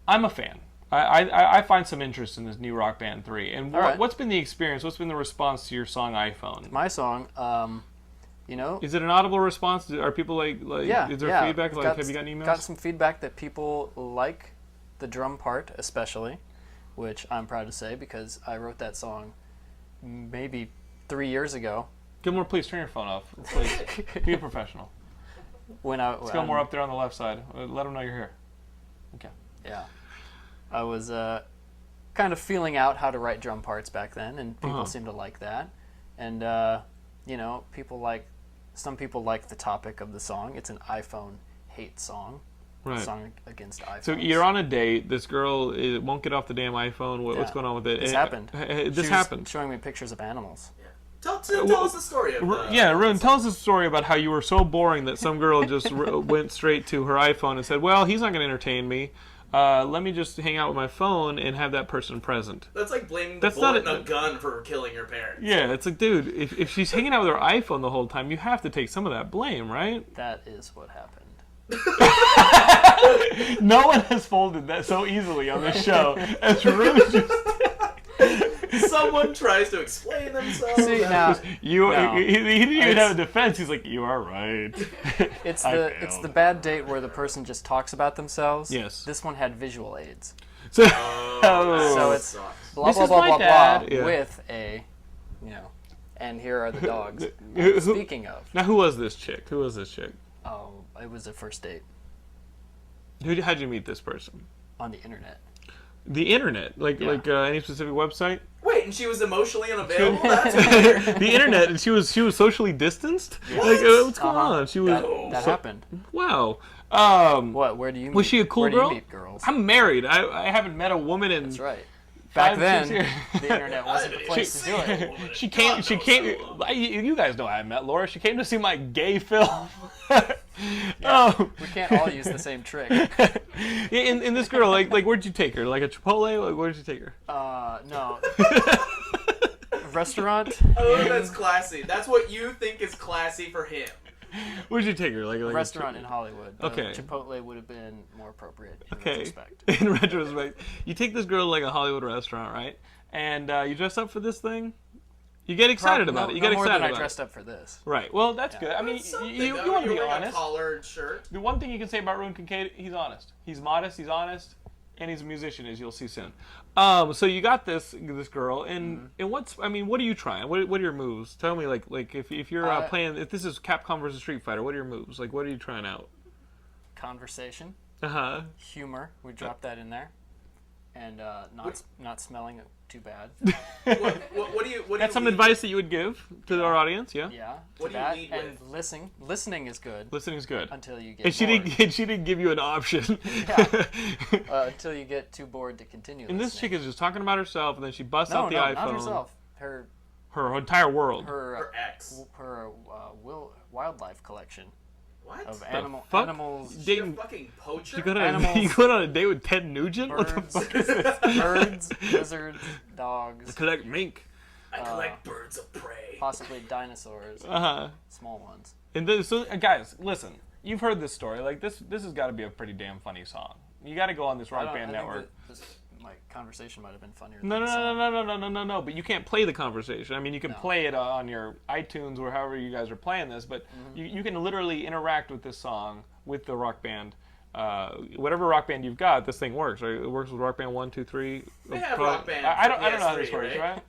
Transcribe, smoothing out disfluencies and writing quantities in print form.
I'm a fan. I find some interest in this new Rock Band 3. And right. what's been the experience? What's been the response to your song iPhone? My song, you know... Is it an audible response? Are people like Yeah, is there yeah. feedback? Like, have you gotten emails? Got some feedback that people like the drum part especially, which I'm proud to say because I wrote that song maybe 3 years ago. Gilmore, please turn your phone off. Please. Be a professional. Let's go more up there on the left side. Let them know you're here. Okay. Yeah. I was kind of feeling out how to write drum parts back then, and people seem to like that. And, you know, some people like the topic of the song. It's an iPhone hate song. Right. Song against iPhones. So you're on a date. This girl won't get off the damn iPhone. What's going on with it? This happened. This happened. Showing me pictures of animals. Yeah. Tell us the story of Rune, tell us the story about how you were so boring that some girl just went straight to her iPhone and said, well, he's not going to entertain me. Let me just hang out with my phone and have that person present. That's like blaming the bullet in a gun for killing your parents. Yeah, it's like, dude, if she's hanging out with her iPhone the whole time, you have to take some of that blame, right? That is what happened. No one has folded that so easily on this show as Rune just... Someone tries to explain themselves. See, now, he didn't even have a defense. He's like, you are right. It's the bad date where the person just talks about themselves. Yes. This one had visual aids. So, So it's blah This blah is blah my blah dad. blah Yeah. with a, you know, and here are the dogs. Speaking of, now who was this chick? oh, it was a first date How'd you meet this person? on the internet. The internet, like any specific website? Wait, and she was emotionally unavailable? That's weird. The internet, and she was socially distanced. What? Like, what's going on? She was That happened. wow. What? Where do you meet? Was she a cool where girl? Do you meet girls? I'm married. I haven't met a woman in. That's right. Back 5, 6 then, years. the internet wasn't the place to do it. She came. You guys know how I met Laura. She came to see my gay film. We can't all use the same trick. And this girl, like, where'd you take her? Like a Chipotle? Like, where'd you take her? No. Restaurant. Oh, that's classy. That's what you think is classy for him. Where'd you take her? Like Restaurant in Hollywood. Okay. Chipotle would have been more appropriate in Okay. retrospect. In retrospect, you take this girl to like a Hollywood restaurant, right? And you dress up for this thing. You get excited about it. You get more excited than about I dressed it. up for this. Right. Well, that's good. I mean, you want to be wearing honest. A collared shirt. The one thing you can say about Rune Kincaid, he's honest. He's modest. He's honest. And he's a musician, as you'll see soon. So you got this girl, and what are you trying? What are your moves? Tell me, like if you're playing, if this is Capcom versus Street Fighter, what are your moves? Like, what are you trying out? Conversation. Humor. We dropped that in there, and not smelling too bad. What do you? Got some advice that you would give to our audience? Yeah. Yeah. What do you lead and with? Listening is good. Listening is good. Until you get. And she didn't give you an option. Yeah. Until you get too bored to continue. And this chick is just talking about herself, and then she busts out the No, iPhone. not herself. Her entire world. Her ex. Her wildlife collection. What? Of animals. Is she a fucking poacher? You going on a date with Ted Nugent? Birds, what the fuck is this? Birds, lizards, dogs. I collect mink. I collect birds of prey. Possibly dinosaurs. Small ones. And so, guys, listen. You've heard this story. Like this has got to be a pretty damn funny song. You got to go on this Rock Band Network. My conversation might have been funnier. No. But you can't play the conversation. I mean, you can play it on your iTunes or however you guys are playing this. But you can literally interact with this song with the Rock Band. Whatever Rock Band you've got, this thing works. Right? It works with Rock Band 1, 2, 3. They have Rock Band. I don't know how this works, right?